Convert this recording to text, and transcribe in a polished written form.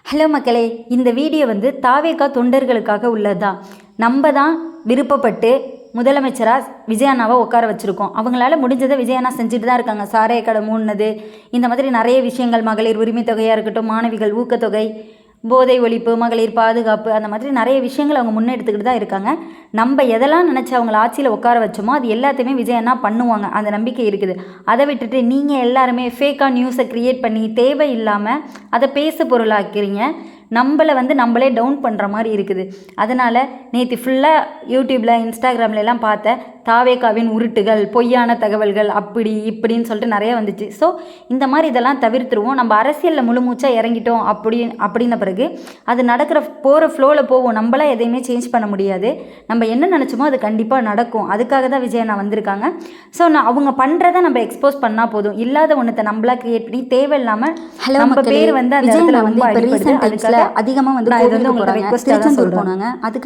Hello மக்களே, இந்த video வந்து தாவேகா தொண்டர்களுக்காக உள்ளது தான். நம்ம தான் விருப்பப்பட்டு முதலமைச்சராக விஜய் அண்ணாவை உட்கார வச்சுருக்கோம். அவங்களால முடிஞ்சதை விஜய் அண்ணா செஞ்சுட்டு தான் இருக்காங்க. சாராய கடை மூடினது, இந்த மாதிரி நிறைய விஷயங்கள், மகளிர் உரிமை தொகையாக இருக்கட்டும், மாணவிகள் ஊக்கத்தொகை, போதை ஒழிப்பு, மகளிர் பாதுகாப்பு, அந்த மாதிரி நிறைய விஷயங்கள் அவங்க முன்னெடுத்துக்கிட்டு தான் இருக்காங்க. நம்ம எதெல்லாம் நினச்சி அவங்கள ஆட்சியில் உட்கார வச்சோமோ அது எல்லாத்தையுமே விஜய் அண்ணா பண்ணுவாங்க, அந்த நம்பிக்கை இருக்குது. அதை விட்டுட்டு நீங்கள் எல்லாருமே ஃபேக்காக நியூஸை க்ரியேட் பண்ணி தேவையில்லாமல் அதை பேசு பொருளாக்கிறீங்க. நம்மளை வந்து நம்மளே டவுன் பண்ணுற மாதிரி இருக்குது. அதனால் நேற்று ஃபுல்லாக யூடியூப்பில், இன்ஸ்டாகிராம்லாம் பார்த்தேன். தாவேகாவின் உருட்டுகள், பொய்யான தகவல்கள், அப்படி இப்படின்னு சொல்லிட்டு நிறைய வந்துச்சு. ஸோ இந்த மாதிரி இதெல்லாம் தவிர்த்துருவோம். நம்ம அரசியலில் முழுமூச்சாக இறங்கிட்டோம் அப்படின்ன பிறகு அது நடக்கிற போகிற ஃப்ளோவில் போவோம். நம்மளாம் எதையுமே சேஞ்ச் பண்ண முடியாது. நம்ம என்ன நினச்சோமோ அது கண்டிப்பாக நடக்கும். அதுக்காக தான் விஜய் அண்ணா வந்திருக்காங்க. ஸோ அவங்க பண்ணுறதை நம்ம எக்ஸ்போஸ் பண்ணால் போதும். இல்லாத ஒன்றத்தை நம்மளா கிரியேட் பண்ணி தேவையில்லாமல் நம்ம பேர் வந்து அந்த இடத்துல வந்து அதிகமாக வந்து நான் இது வந்து உங்களுக்கு ரெக்வஸ்ட்டாக தான் சொல்கிறேன். அதுக்கு